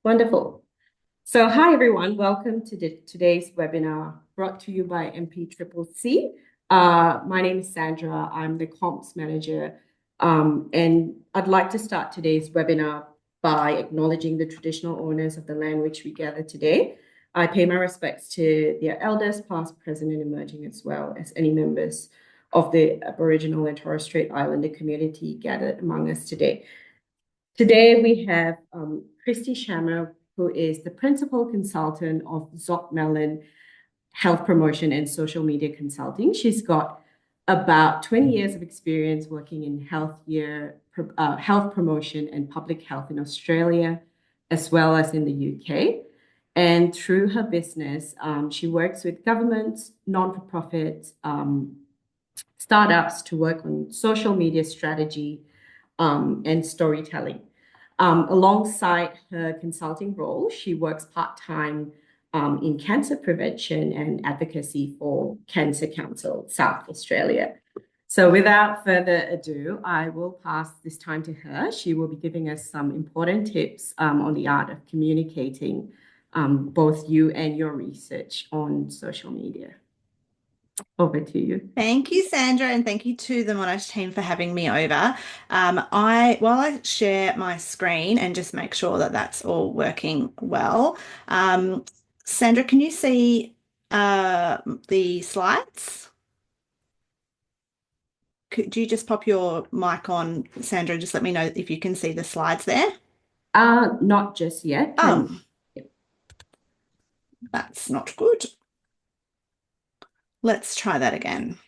Wonderful. So, hi everyone. Welcome to today's webinar brought to you by MPCCC. My name is Sandra. I'm the comps manager. And I'd like to start today's webinar by acknowledging the traditional owners of the land which we gather today. I pay my respects to their elders, past, present, and emerging, as well as any members of the Aboriginal and Torres Strait Islander community gathered among us today. Today we have Christy Shammer, who is the principal consultant of Zoc Melon Health Promotion and Social Media Consulting. She's got about 20 years of experience working in health promotion and public health in Australia, as well as in the UK. And through her business, she works with governments, non-for-profit startups to work on social media strategy and storytelling. Alongside her consulting role, she works part-time in cancer prevention and advocacy for Cancer Council South Australia. So without further ado, I will pass this time to her. She will be giving us some important tips on the art of communicating both you and your research on social media. Over to you. Thank you, Sandra, and thank you to the Monash team for having me over. While I share my screen and just make sure that that's all working well, Sandra, can you see the slides? Could you just pop your mic on, Sandra, and just let me know if you can see the slides there? Not just yet. Oh, that's not good. Let's try that again.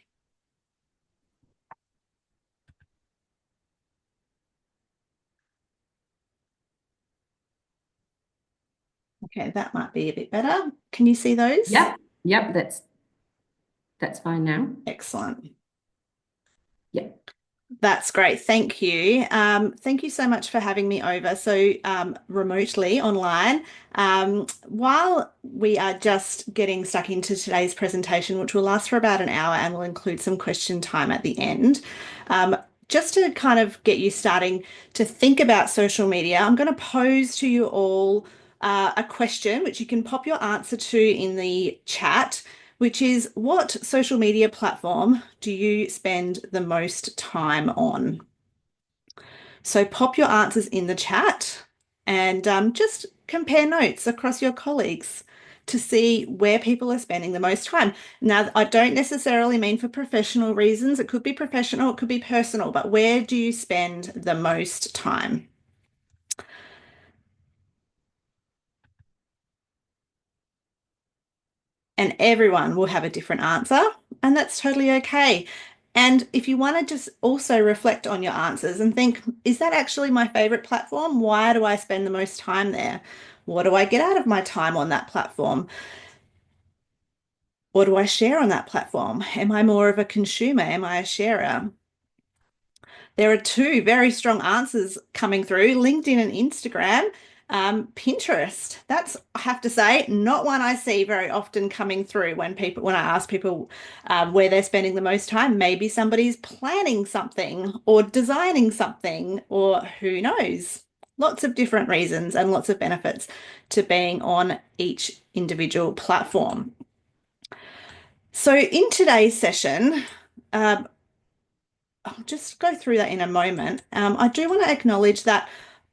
Okay, that might be a bit better. Can you see those? Yep, that's fine now. Excellent. Yep. That's great. Thank you. Thank you so much for having me over so remotely online. While we are just getting stuck into today's presentation, which will last for about an hour and will include some question time at the end, just to kind of get you starting to think about social media, I'm going to pose to you all a question which you can pop your answer to in the chat, which is, what social media platform do you spend the most time on? So pop your answers in the chat and just compare notes across your colleagues to see where people are spending the most time. Now, I don't necessarily mean for professional reasons. It could be professional, it could be personal, but where do you spend the most time? And everyone will have a different answer, and that's totally okay. And if you want to just also reflect on your answers and think, is that actually my favorite platform? Why do I spend the most time there? What do I get out of my time on that platform? What do I share on that platform? Am I more of a consumer? Am I a sharer? There are two very strong answers coming through, LinkedIn and Instagram. Pinterest, that's, I have to say, not one I see very often coming through when I ask people where they're spending the most time. Maybe somebody's planning something or designing something, or who knows. Lots of different reasons and lots of benefits to being on each individual platform. So in today's session, I'll just go through that in a moment. I do want to acknowledge that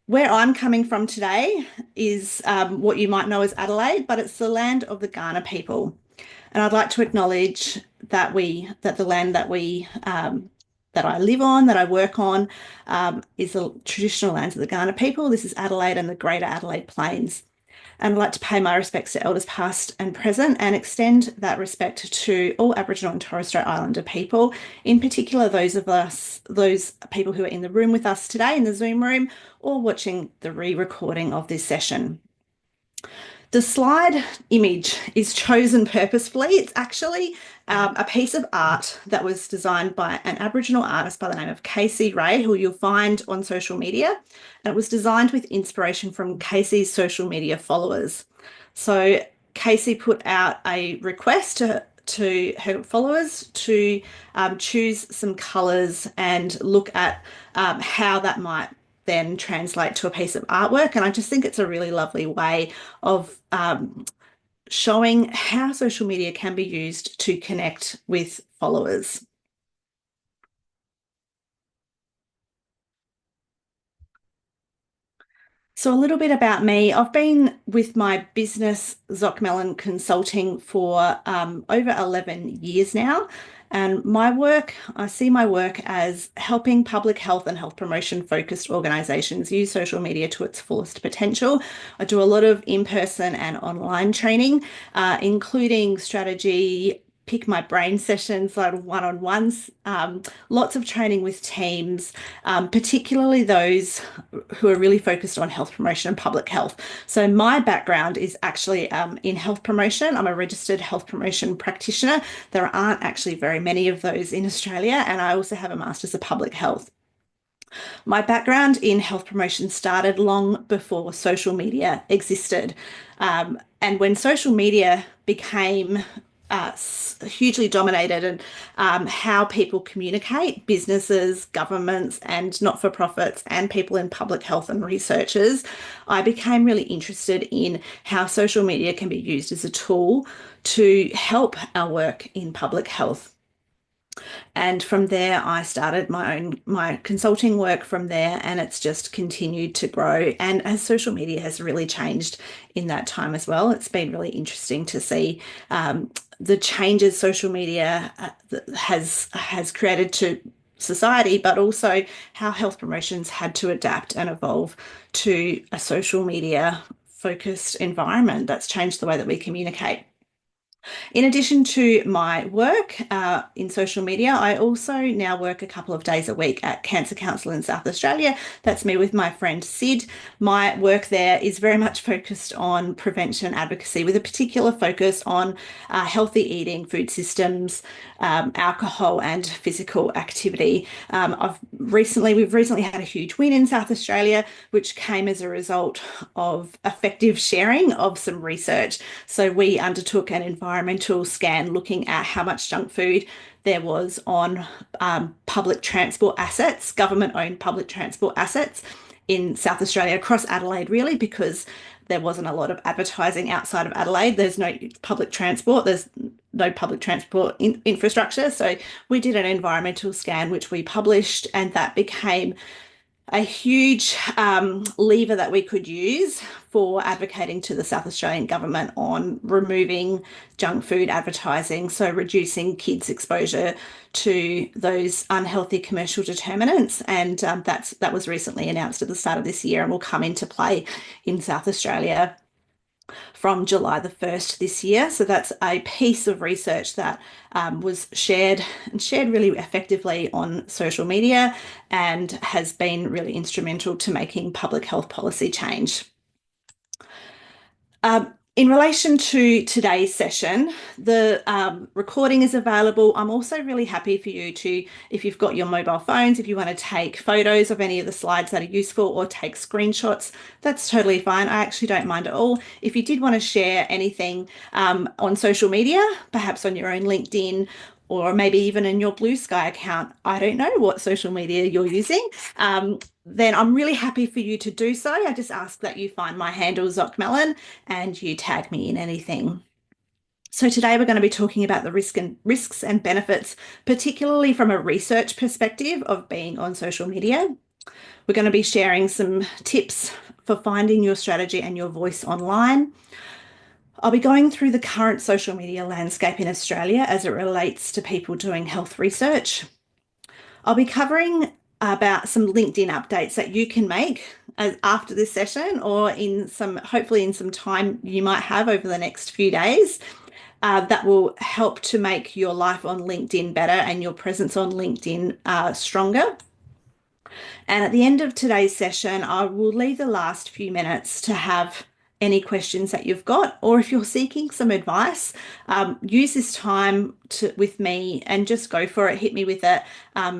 where I'm coming from today is what you might know as Adelaide, but it's the land of the Kaurna people. And I'd like to acknowledge that the land that I live on, that I work on, is the traditional lands of the Kaurna people. This is Adelaide and the Greater Adelaide Plains. And I'd like to pay my respects to elders past and present and extend that respect to all Aboriginal and Torres Strait Islander people, in particular those people who are in the room with us today in the Zoom room or watching the re-recording of this session. The slide image is chosen purposefully. It's actually a piece of art that was designed by an Aboriginal artist by the name of Casey Ray, who you'll find on social media. And it was designed with inspiration from Casey's social media followers. So Casey put out a request to her followers to choose some colours and look at how that might then translate to a piece of artwork. And I just think it's a really lovely way of showing how social media can be used to connect with followers. So a little bit about me. I've been with my business, Zoc Mellon Consulting, for over 11 years now. And I see my work as helping public health and health promotion focused organisations use social media to its fullest potential. I do a lot of in-person and online training, including strategy, pick my brain sessions, like one-on-ones, lots of training with teams, particularly those who are really focused on health promotion and public health. So my background is actually in health promotion. I'm a registered health promotion practitioner. There aren't actually very many of those in Australia, and I also have a Masters of Public Health. My background in health promotion started long before social media existed. And when social media became hugely dominated and how people communicate, businesses, governments, and not for profits, and people in public health and researchers, I became really interested in how social media can be used as a tool to help our work in public health. And from there, I started my consulting work from there, and it's just continued to grow. And as social media has really changed in that time as well, it's been really interesting to see the changes social media has created to society, but also how health promotions had to adapt and evolve to a social media focused environment that's changed the way that we communicate. In addition to my work in social media, I also now work a couple of days a week at Cancer Council in South Australia. That's me with my friend Sid. My work there is very much focused on prevention and advocacy, with a particular focus on healthy eating, food systems, alcohol, and physical activity. We've recently had a huge win in South Australia, which came as a result of effective sharing of some research. So we undertook an environmental scan looking at how much junk food there was on public transport assets, government-owned public transport assets in South Australia, across Adelaide, really, because there wasn't a lot of advertising outside of Adelaide. There's no public transport. There's no public transport infrastructure. So we did an environmental scan, which we published, and that became a huge lever that we could use for advocating to the South Australian government on removing junk food advertising, so reducing kids' exposure to those unhealthy commercial determinants. And that was recently announced at the start of this year and will come into play in South Australia from July the 1st this year. So that's a piece of research that was shared really effectively on social media and has been really instrumental to making public health policy change. In relation to today's session, the recording is available. I'm also really happy for you to, if you've got your mobile phones, if you want to take photos of any of the slides that are useful or take screenshots, that's totally fine. I actually don't mind at all. If you did want to share anything on social media, perhaps on your own LinkedIn, or maybe even in your Blue Sky account, I don't know what social media you're using, then I'm really happy for you to do so. I just ask that you find my handle, Zoc Mellon, and you tag me in anything. So today we're going to be talking about the risks and benefits, particularly from a research perspective of being on social media. We're going to be sharing some tips for finding your strategy and your voice online. I'll be going through the current social media landscape in Australia as it relates to people doing health research. I'll be covering about some LinkedIn updates that you can make after this session, or hopefully in some time you might have over the next few days, that will help to make your life on LinkedIn better and your presence on LinkedIn stronger. And at the end of today's session, I will leave the last few minutes to have any questions that you've got, or if you're seeking some advice, use this time with me and just go for it. Hit me with it.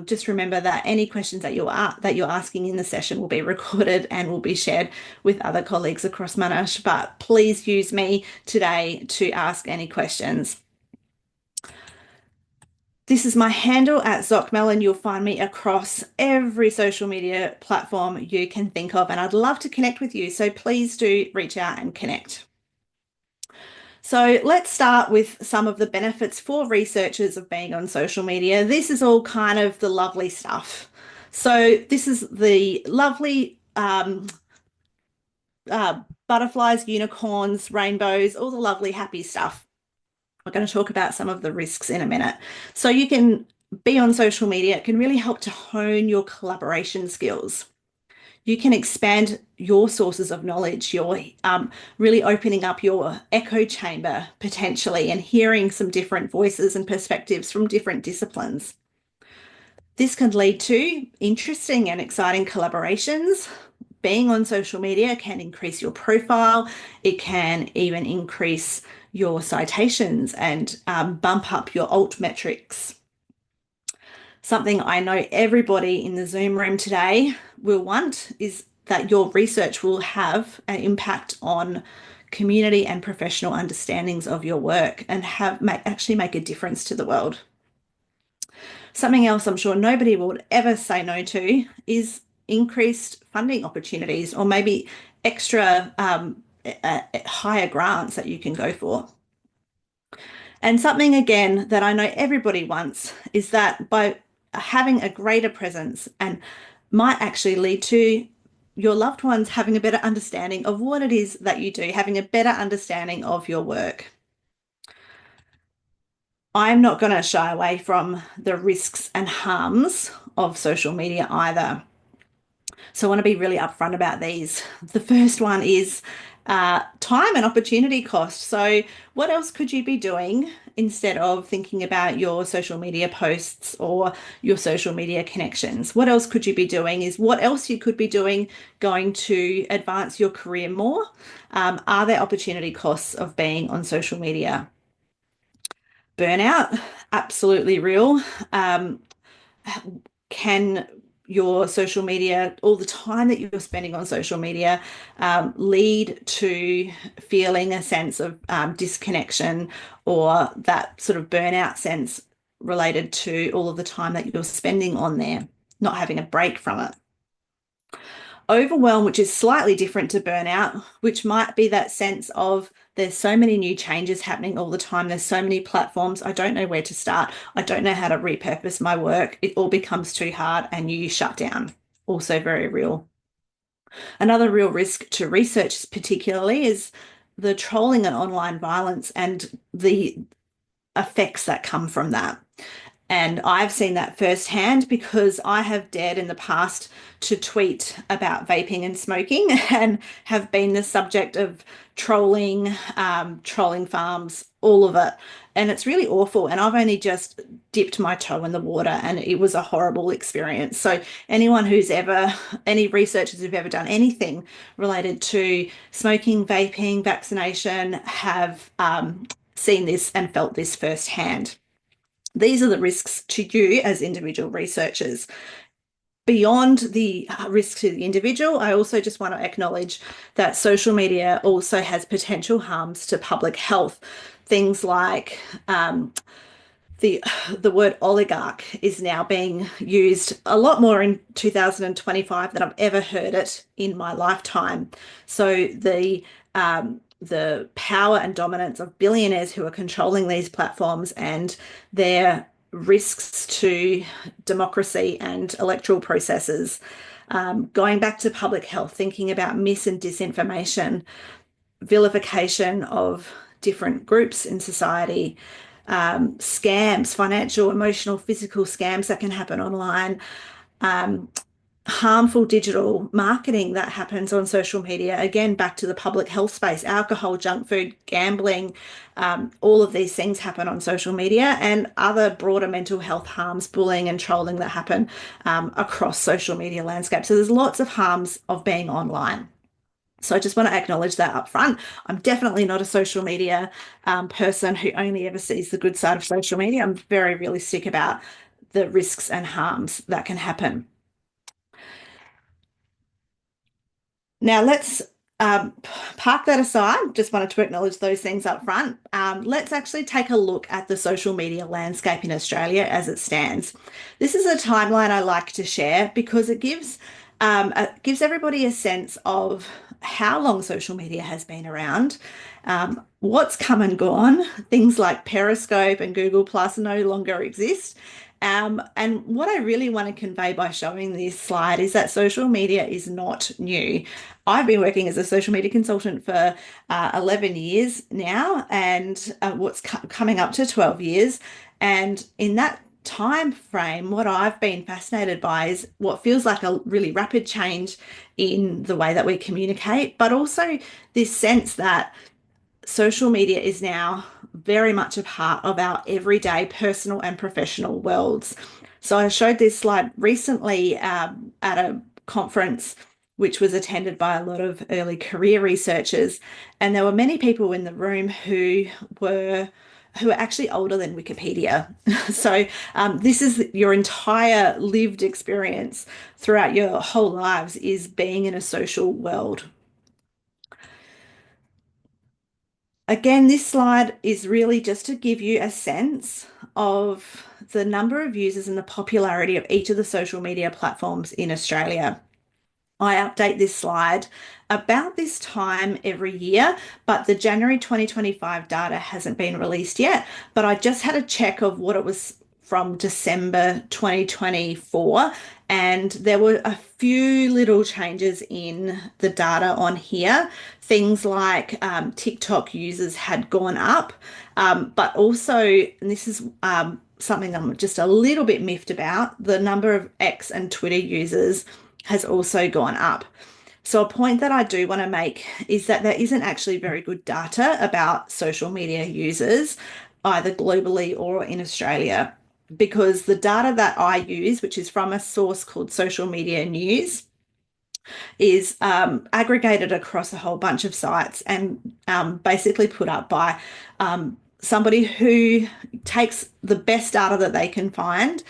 Just remember that any questions that you're asking in the session will be recorded and will be shared with other colleagues across Monash. But please use me today to ask any questions. This is my handle at Zockmelon. You'll find me across every social media platform you can think of, and I'd love to connect with you. So please do reach out and connect. So let's start with some of the benefits for researchers of being on social media. This is all kind of the lovely stuff. So this is the lovely butterflies, unicorns, rainbows, all the lovely happy stuff. We're going to talk about some of the risks in a minute. So you can be on social media. It can really help to hone your collaboration skills. You can expand your sources of knowledge. You're really opening up your echo chamber potentially and hearing some different voices and perspectives from different disciplines. This can lead to interesting and exciting collaborations. Being on social media can increase your profile. It can even increase your citations and bump up your alt metrics. Something I know everybody in the Zoom room today will want is that your research will have an impact on community and professional understandings of your work and actually make a difference to the world. Something else I'm sure nobody would ever say no to is increased funding opportunities or maybe extra higher grants that you can go for. And something again that I know everybody wants is that by having a greater presence and might actually lead to your loved ones having a better understanding of what it is that you do, having a better understanding of your work. I'm not going to shy away from the risks and harms of social media either. So I want to be really upfront about these. The first one is time and opportunity cost. So what else could you be doing instead of thinking about your social media posts or your social media connections? What else could you be doing is what else you could be doing going to advance your career more? Are there opportunity costs of being on social media? Burnout, absolutely real. Can your social media, all the time that you're spending on social media, lead to feeling a sense of disconnection or that sort of burnout sense related to all of the time that you're spending on there, not having a break from it? Overwhelm, which is slightly different to burnout, which might be that sense of there's so many new changes happening all the time. There's so many platforms. I don't know where to start. I don't know how to repurpose my work. It all becomes too hard and you shut down. Also very real. Another real risk to research particularly is the trolling and online violence and the effects that come from that. And I've seen that firsthand because I have dared in the past to tweet about vaping and smoking and have been the subject of trolling, trolling farms, all of it. And it's really awful. And I've only just dipped my toe in the water and it was a horrible experience. So anyone who's ever, any researchers who've ever done anything related to smoking, vaping, vaccination have seen this and felt this firsthand. These are the risks to you as individual researchers. Beyond the risk to the individual, I also just want to acknowledge that social media also has potential harms to public health. Things like the word oligarch is now being used a lot more in 2025 than I've ever heard it in my lifetime. So the power and dominance of billionaires who are controlling these platforms and their risks to democracy and electoral processes. Going back to public health, thinking about mis and disinformation, vilification of different groups in society, scams, financial, emotional, physical scams that can happen online, harmful digital marketing that happens on social media. Again, back to the public health space, alcohol, junk food, gambling, all of these things happen on social media and other broader mental health harms, bullying and trolling that happen across social media landscape. So there's lots of harms of being online. So I just want to acknowledge that up front. I'm definitely not a social media person who only ever sees the good side of social media. I'm very realistic about the risks and harms that can happen. Now let's um, park that aside. Just wanted to acknowledge those things up front. Let's actually take a look at the social media landscape in Australia as it stands. This is a timeline I like to share because it gives everybody a sense of how long social media has been around, what's come and gone. Things like Periscope and Google Plus no longer exist. And what I really want to convey by showing this slide is that social media is not new. I've been working as a social media consultant for 11 years now, and coming up to 12 years. And in that time frame, what I've been fascinated by is what feels like a really rapid change in the way that we communicate, but also this sense that social media is now very much a part of our everyday personal and professional worlds. So I showed this slide recently at a conference which was attended by a lot of early career researchers, and there were many people in the room who are actually older than Wikipedia. So this is your entire lived experience throughout your whole lives is being in a social world. Again, this slide is really just to give you a sense of the number of users and the popularity of each of the social media platforms in Australia. I update this slide about this time every year, but the January 2025 data hasn't been released yet. But I just had a check of what it was from December 2024, and there were a few little changes in the data on here. Things like TikTok users had gone up, but also, and this is something I'm just a little bit miffed about, the number of X and Twitter users has also gone up. So a point that I do want to make is that there isn't actually very good data about social media users, either globally or in Australia, because the data that I use, which is from a source called Social Media News, is aggregated across a whole bunch of sites and basically put up by somebody who takes the best data that they can find.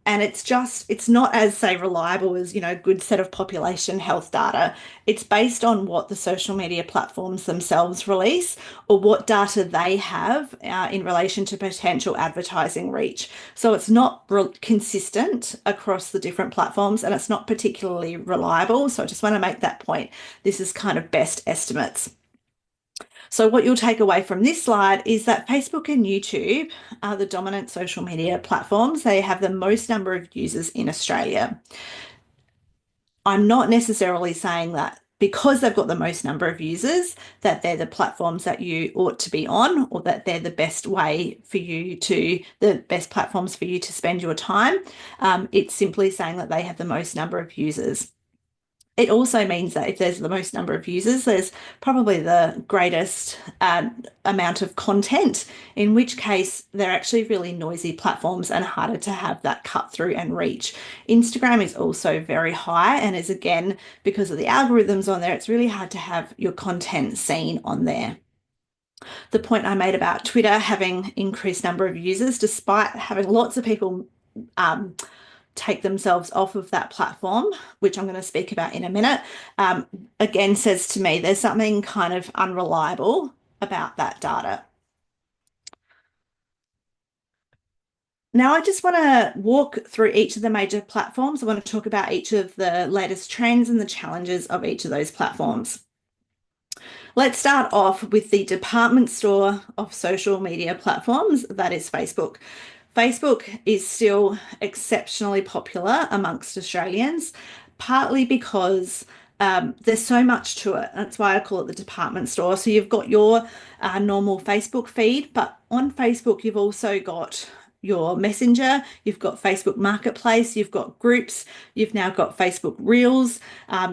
And it's not as, say, reliable as, a good set of population health data. It's based on what the social media platforms themselves release or what data they have in relation to potential advertising reach. So it's not consistent across the different platforms and it's not particularly reliable. So I just want to make that point. This is kind of best estimates. So what you'll take away from this slide is that Facebook and YouTube are the dominant social media platforms. They have the most number of users in Australia. I'm not necessarily saying that because they've got the most number of users, that they're the platforms that you ought to be on or that they're the best platforms for you to spend your time. It's simply saying that they have the most number of users. It also means that if there's the most number of users, there's probably the greatest amount of content, in which case they're actually really noisy platforms and harder to have that cut through and reach. Instagram is also very high and is, again, because of the algorithms on there, it's really hard to have your content seen on there. The point I made about Twitter having increased number of users, despite having lots of people take themselves off of that platform, which I'm going to speak about in a minute, again says to me there's something kind of unreliable about that data. Now I just want to walk through each of the major platforms. I want to talk about each of the latest trends and the challenges of each of those platforms. Let's start off with the department store of social media platforms, that is Facebook. Facebook is still exceptionally popular amongst Australians, partly because there's so much to it. That's why I call it the department store. So you've got your normal Facebook feed, but on Facebook, you've also got your Messenger, you've got Facebook Marketplace, you've got groups, you've now got Facebook Reels,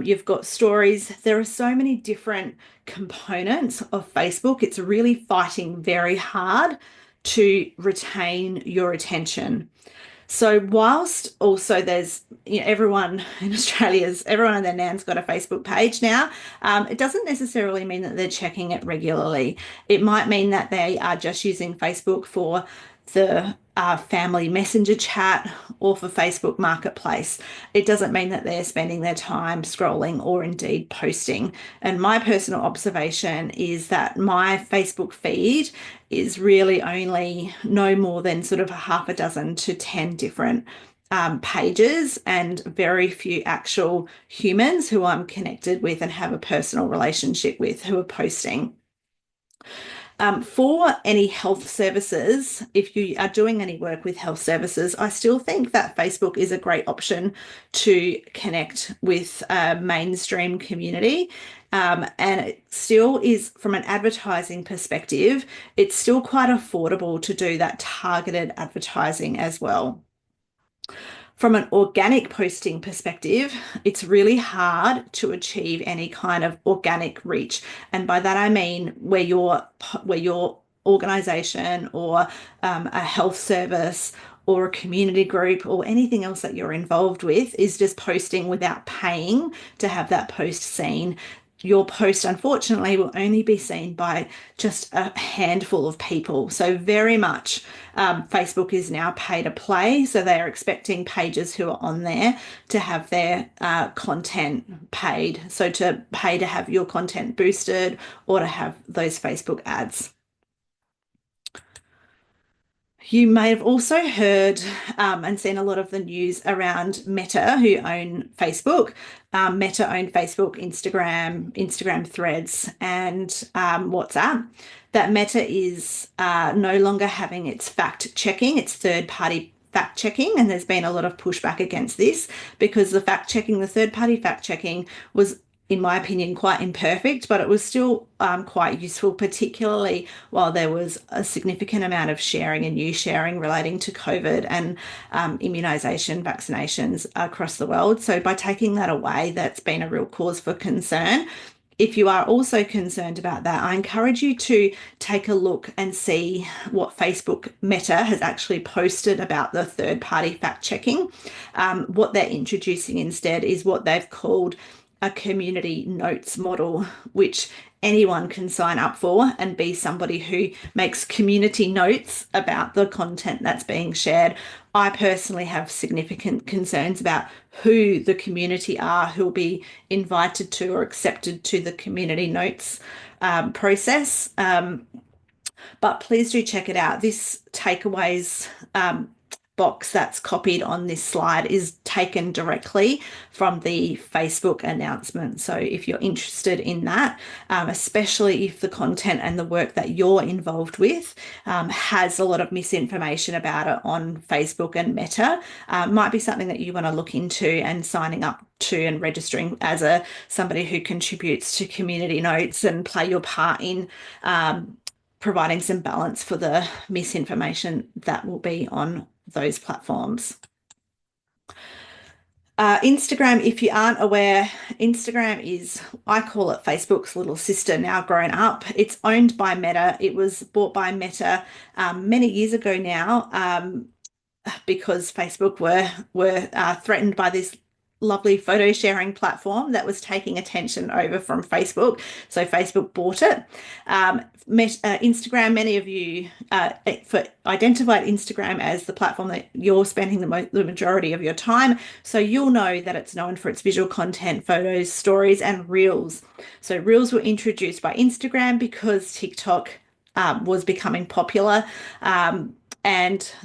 you've got stories. There are so many different components of Facebook. It's really fighting very hard to retain your attention. So whilst also there's everyone in everyone and their nan's got a Facebook page now, it doesn't necessarily mean that they're checking it regularly. It might mean that they are just using Facebook for the family messenger chat or for Facebook Marketplace. It doesn't mean that they're spending their time scrolling or indeed posting. And my personal observation is that my Facebook feed is really only no more than sort of a half a dozen to 10 different pages, and very few actual humans who I'm connected with and have a personal relationship with who are posting. For any health services, if you are doing any work with health services, I still think that Facebook is a great option to connect with a mainstream community. And it still is, from an advertising perspective, it's still quite affordable to do that targeted advertising as well. From an organic posting perspective, it's really hard to achieve any kind of organic reach. And by that, I mean where your organization or a health service or a community group or anything else that you're involved with is just posting without paying to have that post seen. Your post, unfortunately, will only be seen by just a handful of people. So very much Facebook is now pay to play. So they are expecting pages who are on there to have their content paid. So to pay to have your content boosted or to have those Facebook ads. You may have also heard and seen a lot of the news around Meta, who own Facebook. Meta own Facebook, Instagram Threads, and WhatsApp. That Meta is no longer having its fact checking, its third party fact checking, and there's been a lot of pushback against this because the third party fact checking was, in my opinion, quite imperfect, but it was still quite useful, particularly while there was a significant amount of sharing and news sharing relating to COVID and immunisation vaccinations across the world. So by taking that away, that's been a real cause for concern. If you are also concerned about that, I encourage you to take a look and see what Facebook Meta has actually posted about the third party fact checking. What they're introducing instead is what they've called a community notes model, which anyone can sign up for and be somebody who makes community notes about the content that's being shared. I personally have significant concerns about who the community are who will be invited to or accepted to the community notes process. But please do check it out. This takeaways box that's copied on this slide is taken directly from the Facebook announcement. So if you're interested in that, especially if the content and the work that you're involved with has a lot of misinformation about it on Facebook and Meta, might be something that you want to look into and signing up to and registering as somebody who contributes to community notes and play your part in providing some balance for the misinformation that will be on those platforms. Instagram, if you aren't aware, Instagram is, I call it Facebook's little sister now grown up. It's owned by Meta. It was bought by Meta many years ago now because Facebook were threatened by this lovely photo sharing platform that was taking attention over from Facebook. So Facebook bought it. Instagram, many of you identified Instagram as the platform that you're spending the majority of your time. So you'll know that it's known for its visual content, photos, stories, and reels. So reels were introduced by Instagram because TikTok was becoming popular. And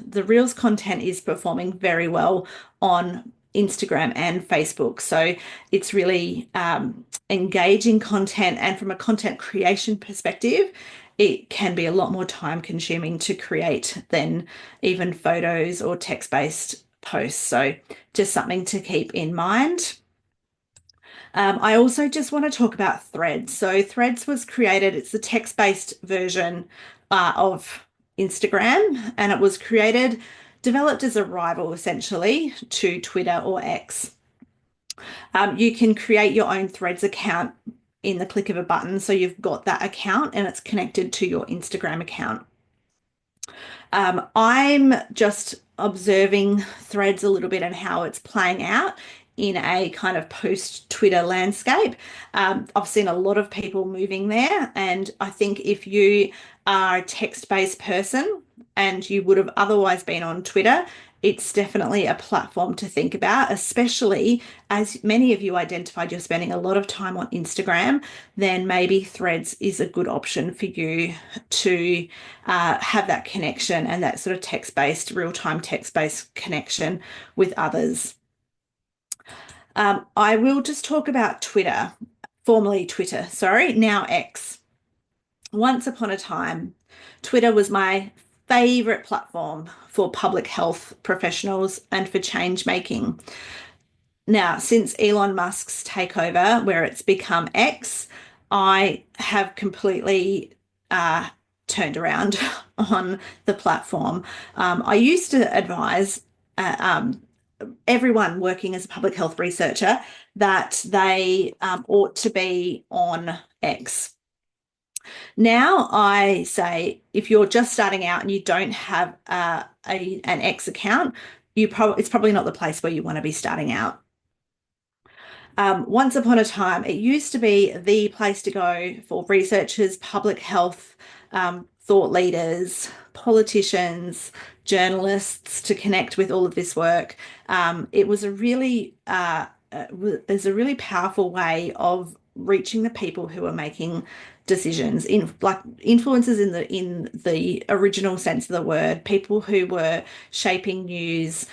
the reels content is performing very well on Instagram and Facebook. So it's really engaging content, and from a content creation perspective, it can be a lot more time consuming to create than even photos or text-based posts. So just something to keep in mind. I also just want to talk about Threads. So Threads was created, it's the text-based version of Instagram, and it was developed as a rival essentially to Twitter or X. You can create your own Threads account in the click of a button. So you've got that account and it's connected to your Instagram account. I'm just observing Threads a little bit and how it's playing out. in a kind of post-Twitter landscape. I've seen a lot of people moving there, and I think if you are a text-based person and you would have otherwise been on Twitter, it's definitely a platform to think about, especially as many of you identified you're spending a lot of time on Instagram. Then maybe Threads is a good option for you to have that connection and that sort of text-based, real-time text-based connection with others. I will just talk about Twitter, formerly Twitter, sorry, now X. Once upon a time, Twitter was my favorite platform for public health professionals and for change making. Now, since Elon Musk's takeover, where it's become X, I have completely turned around on the platform. I used to advise everyone working as a public health researcher that they ought to be on X. Now I say if you're just starting out and you don't have an X account, it's probably not the place where you want to be starting out. Once upon a time, it used to be the place to go for researchers, public health, thought leaders, politicians, journalists to connect with all of this work. It was a really there's a really powerful way of reaching the people who are making decisions, in like influencers in the original sense of the word, people who were shaping news,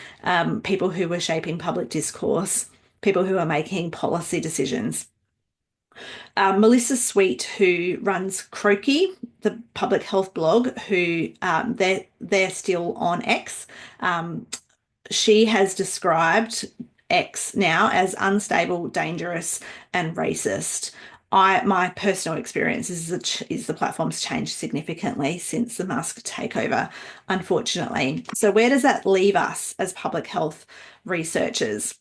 people who were shaping public discourse, people who are making policy decisions. Melissa Sweet, who runs Croaky, the public health blog, who they're still on X. She has described X now as unstable, dangerous, and racist. My personal experience is the platform's changed significantly since the Musk takeover, unfortunately. So where does that leave us as public health researchers?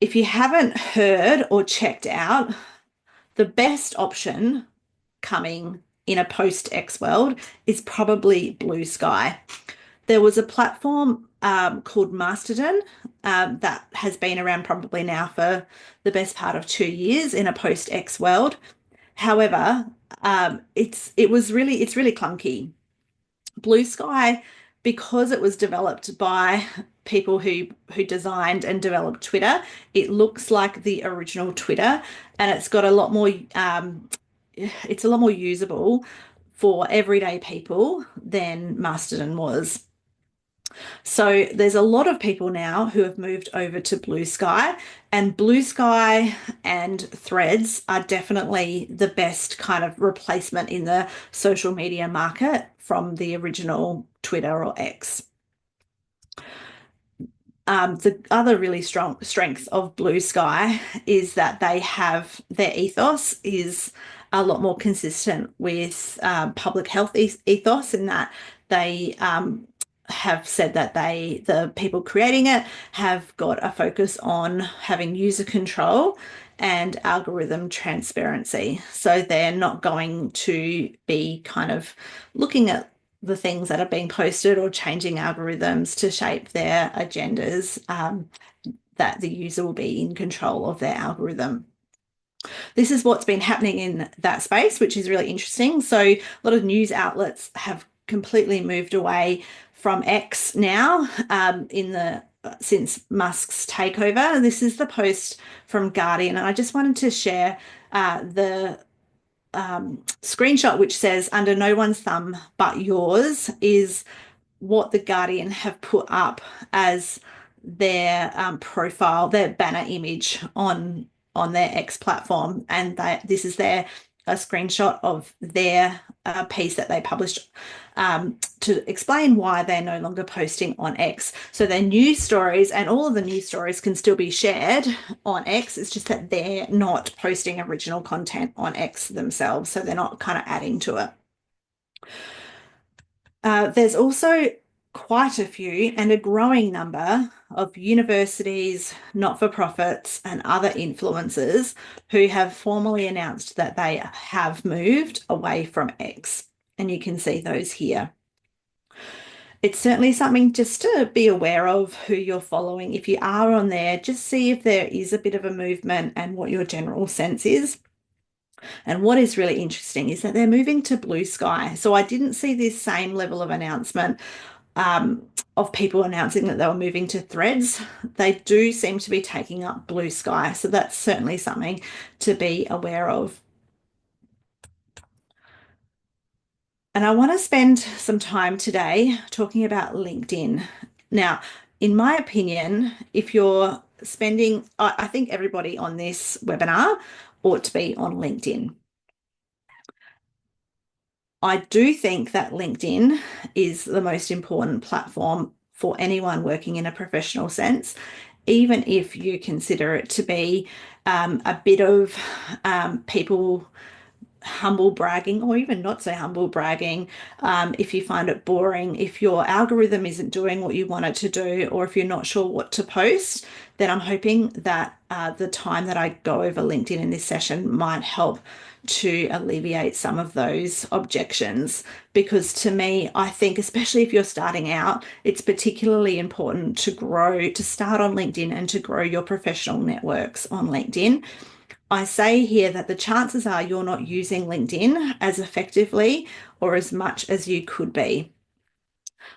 If you haven't heard or checked out, the best option coming in a post-X world is probably Blue Sky. There was a platform called Mastodon that has been around probably now for the best part of 2 years in a post-X world. However, it's really clunky. Blue Sky, because it was developed by people who designed and developed Twitter, it looks like the original Twitter, and it's got a lot more it's a lot more usable for everyday people than Mastodon was. So there's a lot of people now who have moved over to Blue Sky, and Blue Sky and Threads are definitely the best kind of replacement in the social media market from the original Twitter or X. The other really strong strength of Blue Sky is that they have their ethos is a lot more consistent with public health ethos, in that they have said that the people creating it have got a focus on having user control and algorithm transparency. So they're not going to be kind of looking at the things that are being posted or changing algorithms to shape their agendas, that the user will be in control of their algorithm. This is what's been happening in that space, which is really interesting. So a lot of news outlets have completely moved away from X now since Musk's takeover. This is the post from Guardian, and I just wanted to share the screenshot which says, "Under no one's thumb but yours," is what the Guardian have put up as their profile, their banner image on their X platform, and this is a screenshot of their piece that they published to explain why they're no longer posting on X. So their news stories and all of the news stories can still be shared on X. It's just that they're not posting original content on X themselves, so they're not kind of adding to it. There's also quite a few and a growing number of universities, not-for-profits, and other influencers who have formally announced that they have moved away from X. And you can see those here. It's certainly something just to be aware of who you're following. If you are on there, just see if there is a bit of a movement and what your general sense is. And what is really interesting is that they're moving to Blue Sky. So I didn't see this same level of announcement um, of people announcing that they were moving to Threads. They do seem to be taking up Blue Sky. So that's certainly something to be aware of. And I want to spend some time today talking about LinkedIn. Now, in my opinion, if you're spending, I think everybody on this webinar ought to be on LinkedIn. I do think that LinkedIn is the most important platform for anyone working in a professional sense, even if you consider it to be a bit of people humble bragging, or even not so humble bragging. If you find it boring, if your algorithm isn't doing what you want it to do, or if you're not sure what to post, then I'm hoping that the time that I go over LinkedIn in this session might help to alleviate some of those objections. Because to me, I think, especially if you're starting out, it's particularly important to grow, to start on LinkedIn and to grow your professional networks on LinkedIn. I say here that the chances are you're not using LinkedIn as effectively or as much as you could be.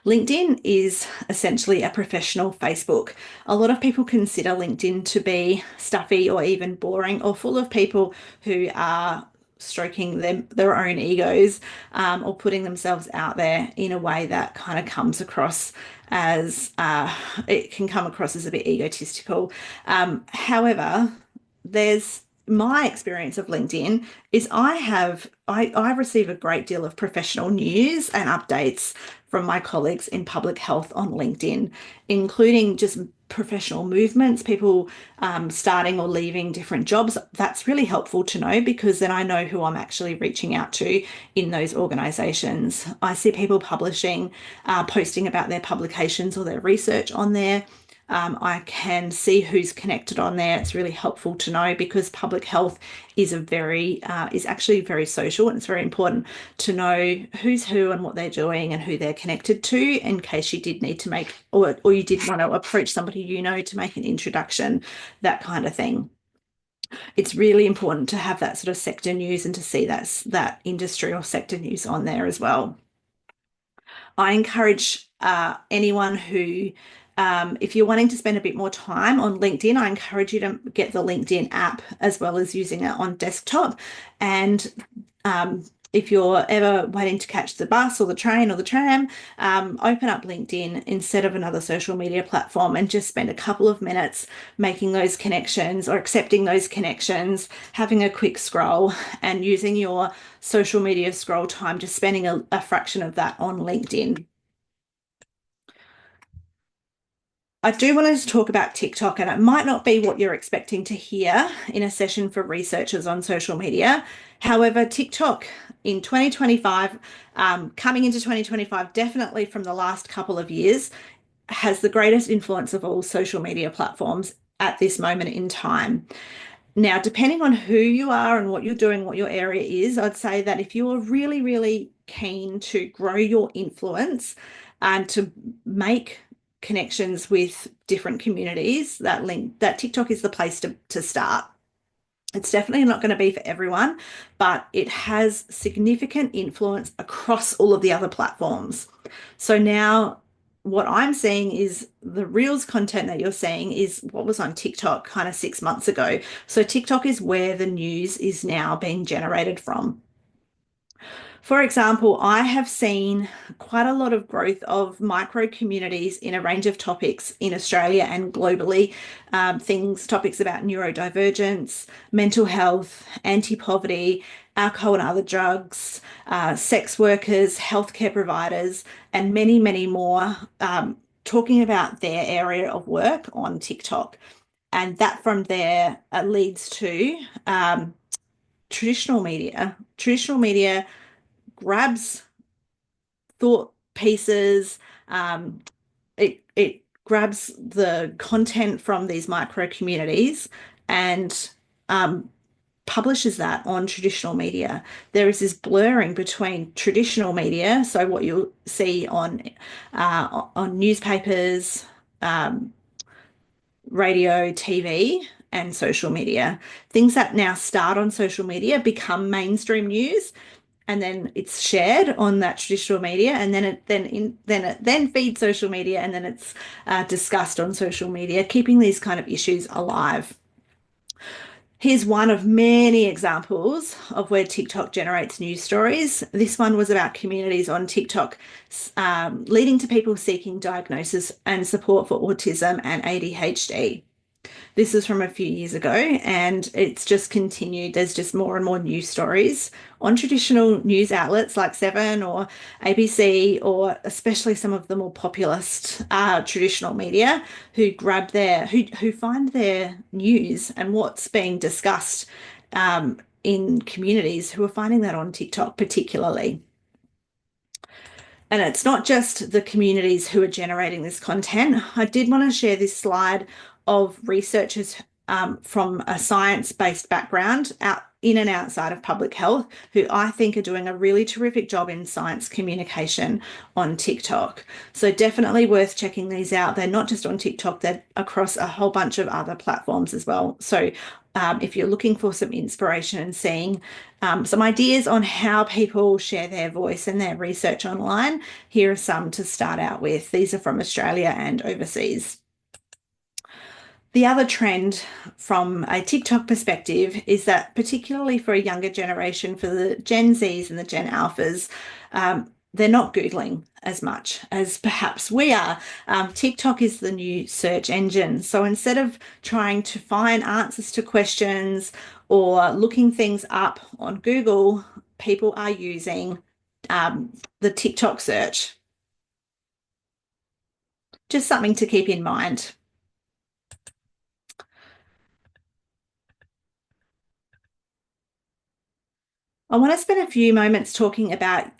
LinkedIn is essentially a professional Facebook. A lot of people consider LinkedIn to be stuffy or even boring or full of people who are stroking their own egos or putting themselves out there in a way that kind of comes across as it can come across as a bit egotistical. However, there's my experience of LinkedIn is I receive a great deal of professional news and updates from my colleagues in public health on LinkedIn, including just professional movements, people starting or leaving different jobs. That's really helpful to know because then I know who I'm actually reaching out to in those organizations. I see people publishing, posting about their publications or their research on there. I can see who's connected on there. It's really helpful to know because public health is actually very social, and it's very important to know who's who and what they're doing and who they're connected to in case you did need to make or you did want to approach somebody you know to make an introduction, that kind of thing. It's really important to have that sort of sector news and to see that industry or sector news on there as well. I encourage anyone who, if you're wanting to spend a bit more time on LinkedIn, I encourage you to get the LinkedIn app as well as using it on desktop. And if you're ever waiting to catch the bus or the train or the tram, open up LinkedIn instead of another social media platform and just spend a couple of minutes making those connections or accepting those connections, having a quick scroll and using your social media scroll time, just spending a fraction of that on LinkedIn. I do want to talk about TikTok, and it might not be what you're expecting to hear in a session for researchers on social media. However, TikTok in 2025, coming into 2025, definitely from the last couple of years, has the greatest influence of all social media platforms at this moment in time. Now, depending on who you are and what you're doing, what your area is, I'd say that if you are really, really keen to grow your influence and to make connections with different communities, that TikTok is the place to start. It's definitely not going to be for everyone, but it has significant influence across all of the other platforms. So now what I'm seeing is the Reels content that you're seeing is what was on TikTok kind of 6 months ago. So TikTok is where the news is now being generated from. For example, I have seen quite a lot of growth of micro communities in a range of topics in Australia and globally. Topics about neurodivergence, mental health, anti-poverty, alcohol and other drugs, sex workers, healthcare providers, and many, many more, talking about their area of work on TikTok. And that from there leads to traditional media. Traditional media grabs thought pieces. It grabs the content from these micro communities and publishes that on traditional media. There is this blurring between traditional media, so what you'll see on newspapers, um, radio, TV, and social media. Things that now start on social media become mainstream news, and then it's shared on that traditional media, and then it feeds social media, and then it's discussed on social media, keeping these kind of issues alive. Here's one of many examples of where TikTok generates news stories. This one was about communities on TikTok leading to people seeking diagnosis and support for autism and ADHD. This is from a few years ago, and it's just continued. There's just more and more news stories on traditional news outlets like Seven or ABC, or especially some of the more populist traditional media who find their news and what's being discussed in communities who are finding that on TikTok particularly. And it's not just the communities who are generating this content. I did want to share this slide of researchers from a science-based background out in and outside of public health, who I think are doing a really terrific job in science communication on TikTok. So definitely worth checking these out. They're not just on TikTok, they're across a whole bunch of other platforms as well. So if you're looking for some inspiration and seeing some ideas on how people share their voice and their research online, here are some to start out with. These are from Australia and overseas. The other trend from a TikTok perspective is that, particularly for a younger generation, for the Gen Zs and the Gen Alphas, they're not Googling as much as perhaps we are. TikTok is the new search engine. So instead of trying to find answers to questions or looking things up on Google, people are using the TikTok search. Just something to keep in mind. I want to spend a few moments talking about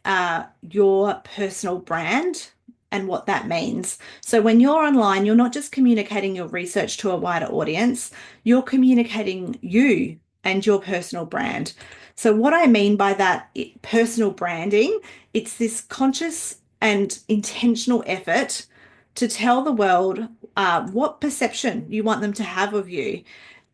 your personal brand and what that means. So when you're online, you're not just communicating your research to a wider audience, you're communicating you and your personal brand. So what I mean by that, personal branding, it's this conscious and intentional effort to tell the world what perception you want them to have of you.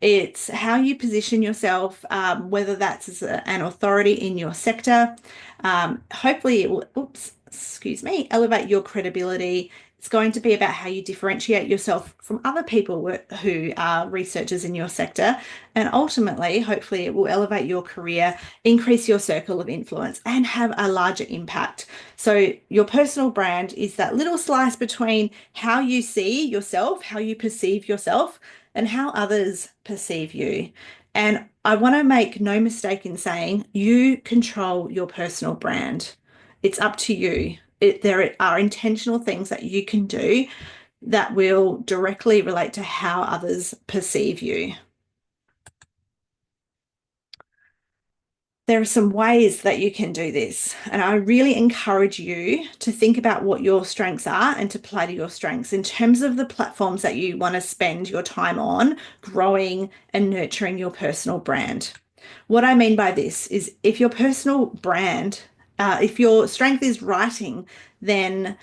It's how you position yourself, whether that's as an authority in your sector. Hopefully it will, excuse me, elevate your credibility. It's going to be about how you differentiate yourself from other people who are researchers in your sector. And ultimately, hopefully it will elevate your career, increase your circle of influence, and have a larger impact. So your personal brand is that little slice between how you see yourself, how you perceive yourself, and how others perceive you. And I want to make no mistake in saying you control your personal brand. It's up to you. There are intentional things that you can do that will directly relate to how others perceive you. There are some ways that you can do this, and I really encourage you to think about what your strengths are and to play to your strengths in terms of the platforms that you want to spend your time on growing and nurturing your personal brand. What I mean by this is if your personal brand, if your strength is writing, then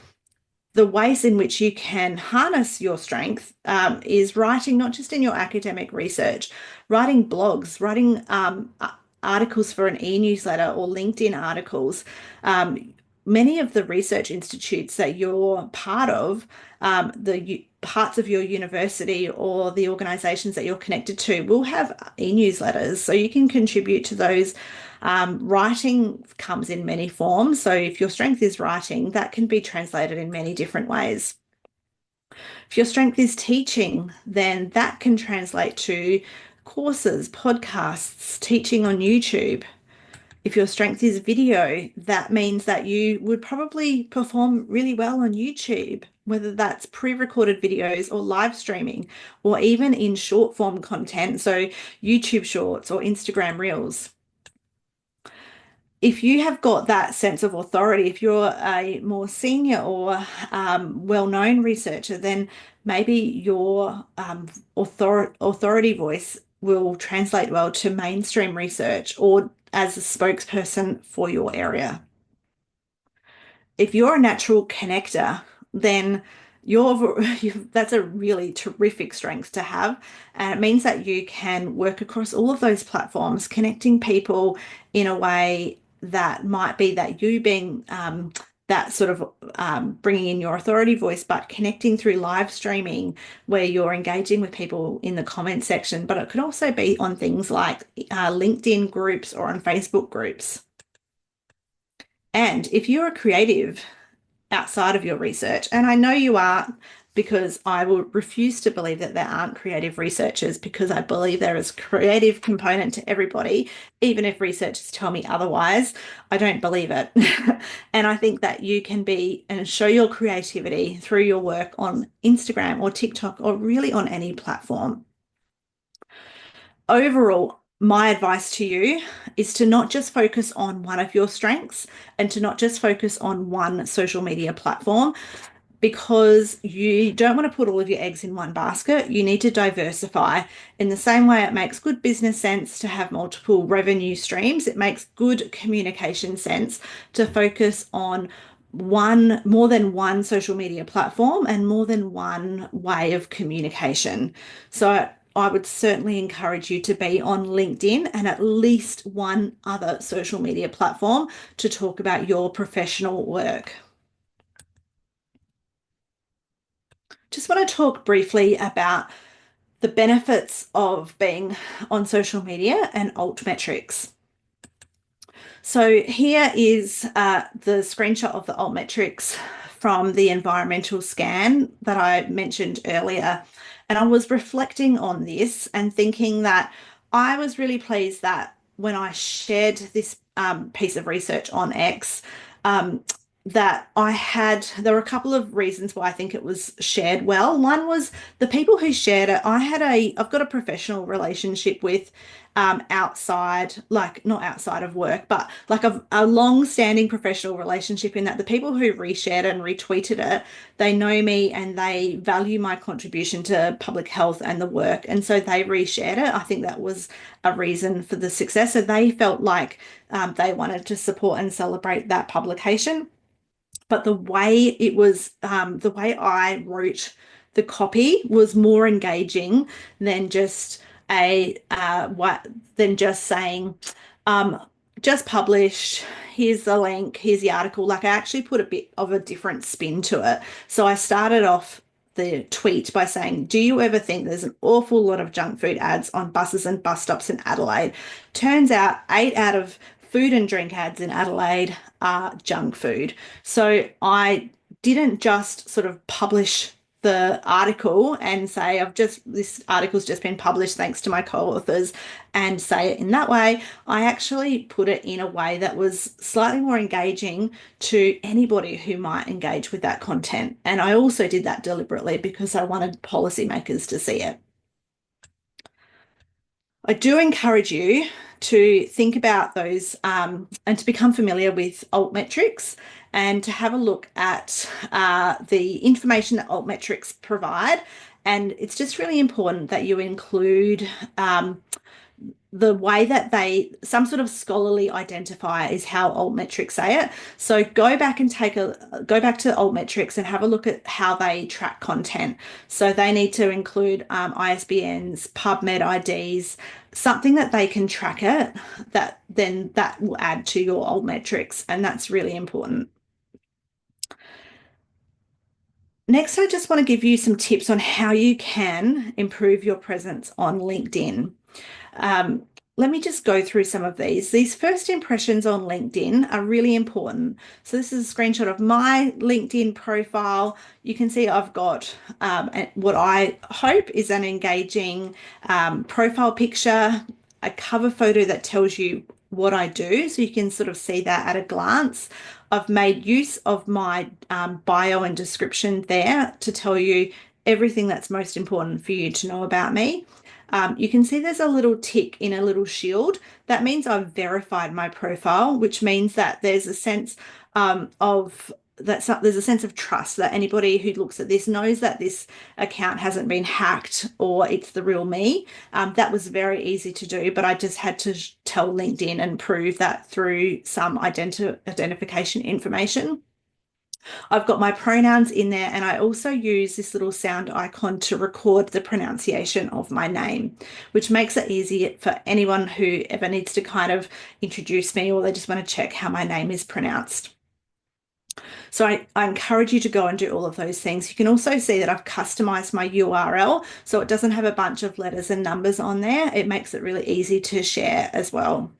the ways in which you can harness your strength is writing, not just in your academic research, writing blogs, writing articles for an e-newsletter or LinkedIn articles. Many of the research institutes that you're part of, the parts of your university or the organizations that you're connected to will have e-newsletters, so you can contribute to those. Writing comes in many forms. So if your strength is writing, that can be translated in many different ways. If your strength is teaching, then that can translate to courses, podcasts, teaching on YouTube. If your strength is video, that means that you would probably perform really well on YouTube, whether that's pre-recorded videos or live streaming, or even in short form content, so YouTube Shorts or Instagram Reels. If you have got that sense of authority, if you're a more senior or well-known researcher, then maybe your authority voice will translate well to mainstream research or as a spokesperson for your area. If you're a natural connector, then that's a really terrific strength to have. And it means that you can work across all of those platforms, connecting people in a way that might be that you being that sort of bringing in your authority voice, but connecting through live streaming where you're engaging with people in the comment section. But it could also be on things like LinkedIn groups or on Facebook groups. And if you're a creative outside of your research, and I know you are, because I will refuse to believe that there aren't creative researchers, because I believe there is a creative component to everybody. Even if researchers tell me otherwise, I don't believe it. And I think that you can be and show your creativity through your work on Instagram or TikTok or really on any platform. Overall, my advice to you is to not just focus on one of your strengths and to not just focus on one social media platform, because you don't want to put all of your eggs in one basket. You need to diversify. In the same way it makes good business sense to have multiple revenue streams, it makes good communication sense to focus on more than one social media platform and more than one way of communication. So I would certainly encourage you to be on LinkedIn and at least one other social media platform to talk about your professional work. Just want to talk briefly about the benefits of being on social media and altmetrics. So here is the screenshot of the altmetrics from the environmental scan that I mentioned earlier. And I was reflecting on this and thinking that I was really pleased that when I shared this piece of research on X, that there were a couple of reasons why I think it was shared well. One was the people who shared it, I've got a professional relationship with outside, like not outside of work, but like a long-standing professional relationship in that the people who reshared and retweeted it, they know me and they value my contribution to public health and the work. And so they reshared it. I think that was a reason for the success. So they felt like they wanted to support and celebrate that publication. But the way the way I wrote the copy was more engaging than just saying, just published, here's the link, here's the article. Like I actually put a bit of a different spin to it. So I started off the tweet by saying, do you ever think there's an awful lot of junk food ads on buses and bus stops in Adelaide? Turns out 8 out of food and drink ads in Adelaide are junk food. So I didn't just sort of publish the article and say, this article's just been published thanks to my co-authors, and say it in that way. I actually put it in a way that was slightly more engaging to anybody who might engage with that content. And I also did that deliberately because I wanted policymakers to see it. I do encourage you to think about those and to become familiar with altmetrics and to have a look at the information that altmetrics provide. And it's just really important that you include the way that some sort of scholarly identifier is how altmetrics say it. So go back to altmetrics and have a look at how they track content. So they need to include ISBNs, PubMed IDs, something that they can track it, that will add to your altmetrics, and that's really important. Next, I just want to give you some tips on how you can improve your presence on LinkedIn. Let me just go through some of these. These first impressions on LinkedIn are really important. So this is a screenshot of my LinkedIn profile. You can see I've got what I hope is an engaging profile picture, a cover photo that tells you what I do, so you can sort of see that at a glance. I've made use of my bio and description there to tell you everything that's most important for you to know about me. You can see there's a little tick in a little shield. That means I've verified my profile, which means that there's a sense of there's a sense of trust that anybody who looks at this knows that this account hasn't been hacked or it's the real me. That was very easy to do, but I just had to tell LinkedIn and prove that through some identification information. I've got my pronouns in there, and I also use this little sound icon to record the pronunciation of my name, which makes it easy for anyone who ever needs to kind of introduce me or they just want to check how my name is pronounced. So I encourage you to go and do all of those things. You can also see that I've customized my URL so it doesn't have a bunch of letters and numbers on there. It makes it really easy to share as well.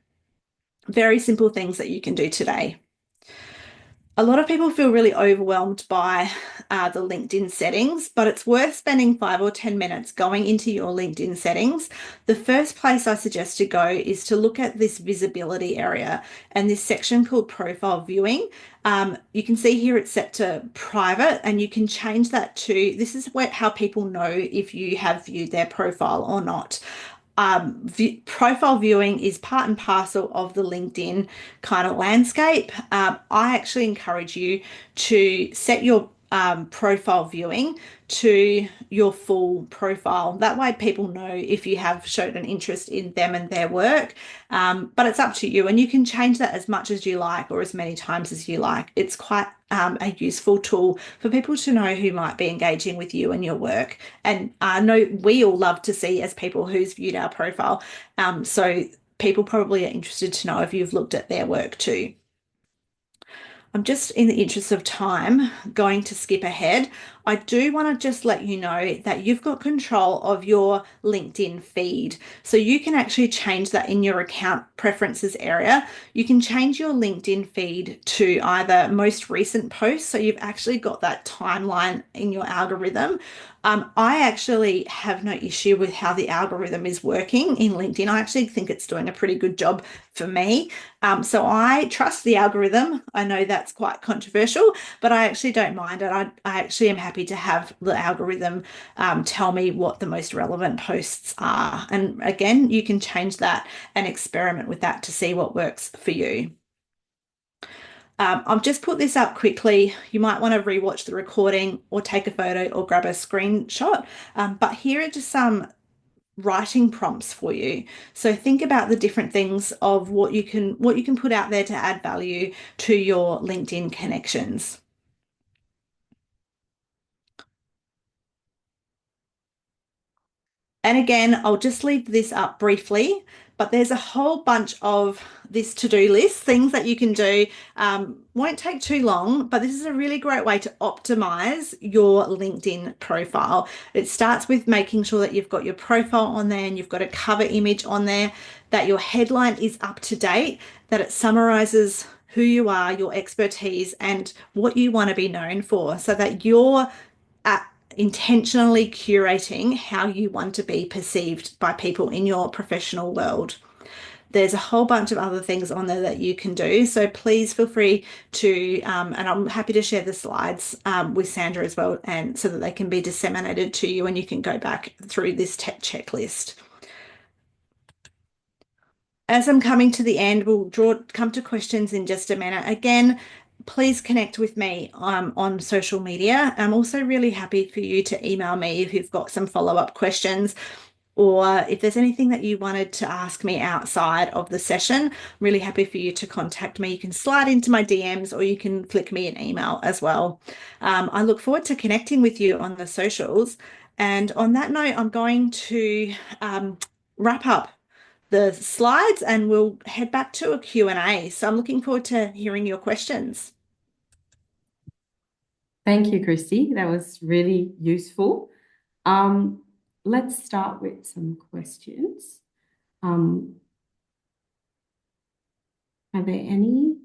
Very simple things that you can do today. A lot of people feel really overwhelmed by the LinkedIn settings, but it's worth spending 5 or 10 minutes going into your LinkedIn settings. The first place I suggest to go is to look at this visibility area and this section called profile viewing. You can see here it's set to private, and you can change that to, this is how people know if you have viewed their profile or not. Profile viewing is part and parcel of the LinkedIn kind of landscape. I actually encourage you to set your profile viewing to your full profile. That way people know if you have shown an interest in them and their work. But it's up to you, and you can change that as much as you like or as many times as you like. It's quite a useful tool for people to know who might be engaging with you and your work. And I know we all love to see as people who's viewed our profile. So people probably are interested to know if you've looked at their work too. I'm just, in the interest of time, going to skip ahead. I do want to just let you know that you've got control of your LinkedIn feed. So you can actually change that in your account preferences area. You can change your LinkedIn feed to either most recent posts, so you've actually got that timeline in your algorithm. I actually have no issue with how the algorithm is working in LinkedIn. I actually think it's doing a pretty good job for me. So I trust the algorithm. I know that's quite controversial, but I actually don't mind it. I actually am happy to have the algorithm tell me what the most relevant posts are. And again, you can change that and experiment with that to see what works for you. I've just put this up quickly. You might want to rewatch the recording or take a photo or grab a screenshot. But here are just some writing prompts for you. So think about the different things of what you can put out there to add value to your LinkedIn connections. And again, I'll just leave this up briefly, but there's a whole bunch of this to-do list, things that you can do. Won't take too long, but this is a really great way to optimize your LinkedIn profile. It starts with making sure that you've got your profile on there and you've got a cover image on there, that your headline is up to date, that it summarizes who you are, your expertise, and what you want to be known for, so that you're intentionally curating how you want to be perceived by people in your professional world. There's a whole bunch of other things on there that you can do. So please feel free to, and I'm happy to share the slides with Sandra as well, and so that they can be disseminated to you and you can go back through this checklist. As I'm coming to the end, we'll come to questions in just a minute. Again, please connect with me on social media. I'm also really happy for you to email me if you've got some follow-up questions, or if there's anything that you wanted to ask me outside of the session. I'm really happy for you to contact me. You can slide into my DMs or you can flick me an email as well. I look forward to connecting with you on the socials. And on that note, I'm going to wrap up the slides and we'll head back to a Q&A. So I'm looking forward to hearing your questions. Thank you, Christy. That was really useful. Let's start with some questions. Are there any?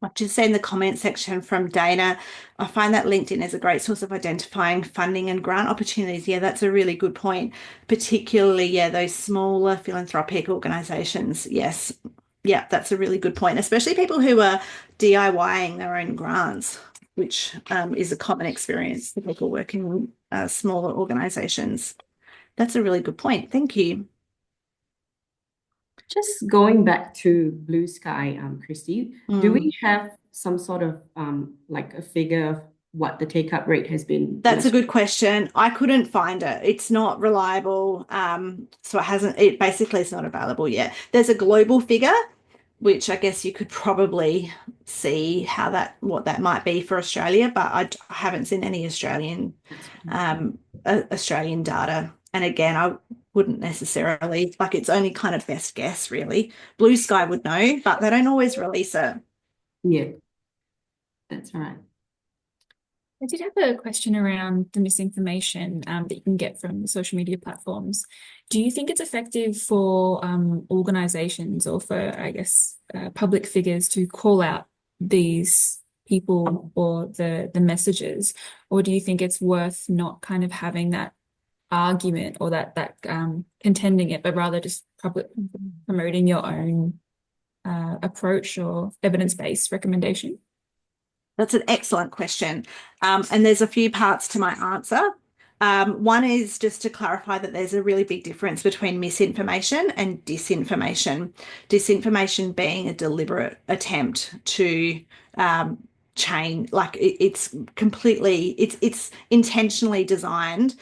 I've just seen the comment section from Dana. I find that LinkedIn is a great source of identifying funding and grant opportunities. Yeah, that's a really good point. Particularly, yeah, those smaller philanthropic organisations. Yes. Yeah, that's a really good point, especially people who are DIYing their own grants, which is a common experience for people working in smaller organisations. That's a really good point. Thank you. Just going back to Blue Sky, Christy, do we have some sort of like a figure of what the take-up rate has been in That's a Australia? good question. I couldn't find it. It's not reliable. So it basically is not available yet. There's a global figure, which I guess you could probably see what that might be for Australia, but I haven't seen any Australian data. And again, I wouldn't necessarily, like, it's only kind of best guess, really. Blue Sky would know, but they don't always release it. Yeah, that's all right. I did have a question around the misinformation that you can get from social media platforms. Do you think it's effective for organizations or for, I guess, public figures to call out these people or the messages? Or do you think it's worth not kind of having that argument or that contending it, but rather just promoting your own approach or evidence-based recommendation? That's an excellent question. And there's a few parts to my answer. One is just to clarify that there's a really big difference between misinformation and disinformation. Disinformation being a deliberate attempt to change, like it's intentionally designed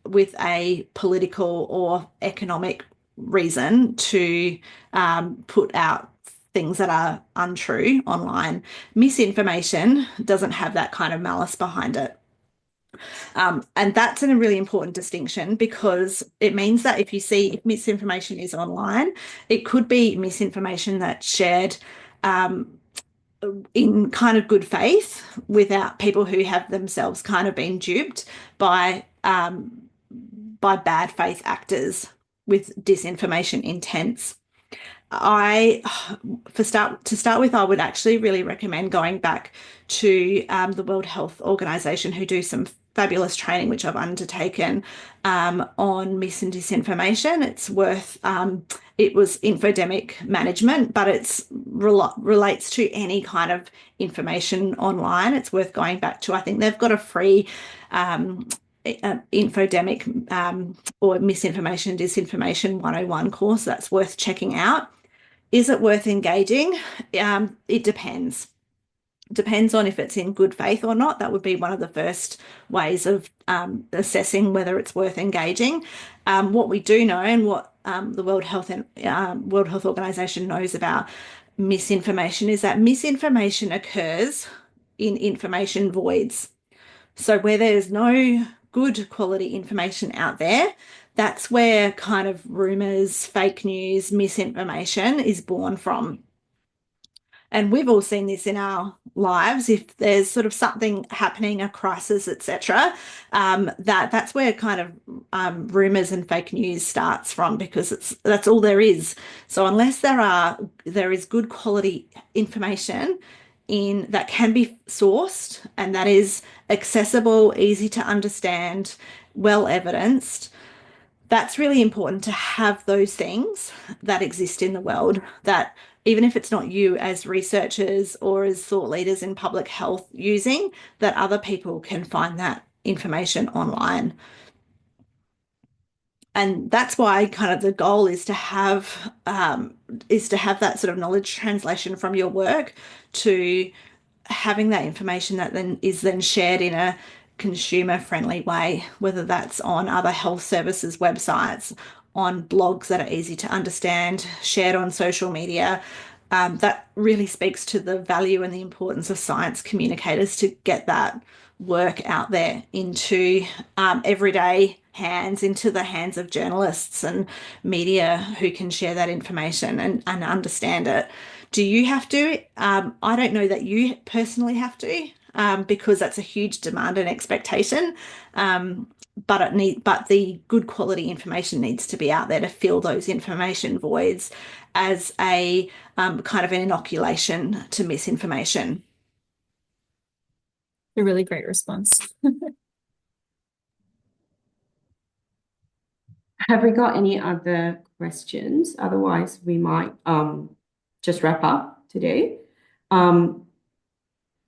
with a political or economic reason to put out things that are untrue online. Misinformation doesn't have that kind of malice behind it. And that's a really important distinction, because it means that if misinformation is online, it could be misinformation that's shared in kind of good faith without people who have themselves kind of been duped by bad faith actors with disinformation intents. To start with, I would actually really recommend going back to the World Health Organization, who do some fabulous training, which I've undertaken on mis and disinformation. It was infodemic management, but it relates to any kind of information online. It's worth going back to. I think they've got a free infodemic or misinformation and disinformation 101 course that's worth checking out. Is it worth engaging? It depends. Depends on if it's in good faith or not. That would be one of the first ways of assessing whether it's worth engaging. What we do know, and what the World Health Organization knows about misinformation, is that misinformation occurs in information voids. So where there's no good quality information out there, that's where kind of rumors, fake news, misinformation is born from. And we've all seen this in our lives. If there's sort of something happening, a crisis, etc., that's where kind of rumors and fake news starts from, because that's all there is. So unless there is good quality information that can be sourced and that is accessible, easy to understand, well evidenced, that's really important to have those things that exist in the world, that even if it's not you as researchers or as thought leaders in public health using, that other people can find that information online. And that's why kind of the goal is to have that sort of knowledge translation from your work to having that information that then is shared in a consumer friendly way, whether that's on other health services websites, on blogs that are easy to understand, shared on social media. That really speaks to the value and the importance of science communicators to get that work out there into everyday hands, into the hands of journalists and media who can share that information and understand it. Do you have to? I don't know that you personally have to, because that's a huge demand and expectation. But the good quality information needs to be out there to fill those information voids as a kind of an inoculation to misinformation. A really great response. Have we got any other questions? Otherwise, we might just wrap up today.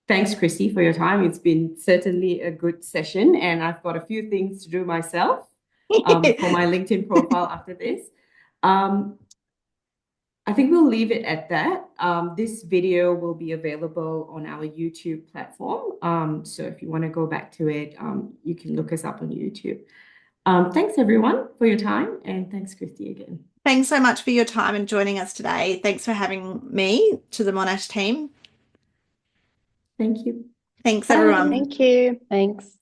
Thanks, Christy, for your time. It's been certainly a good session, and I've got a few things to do myself for my LinkedIn profile after this. I think we'll leave it at that. This video will be available on our YouTube platform. So if you want to go back to it, you can look us up on YouTube. Thanks everyone for your time, and thanks, Christy, again. Thanks so much for your time and joining us today. Thanks for having me to the Monash team. Thank you. Thanks, Bye. everyone. Thank you. Thanks.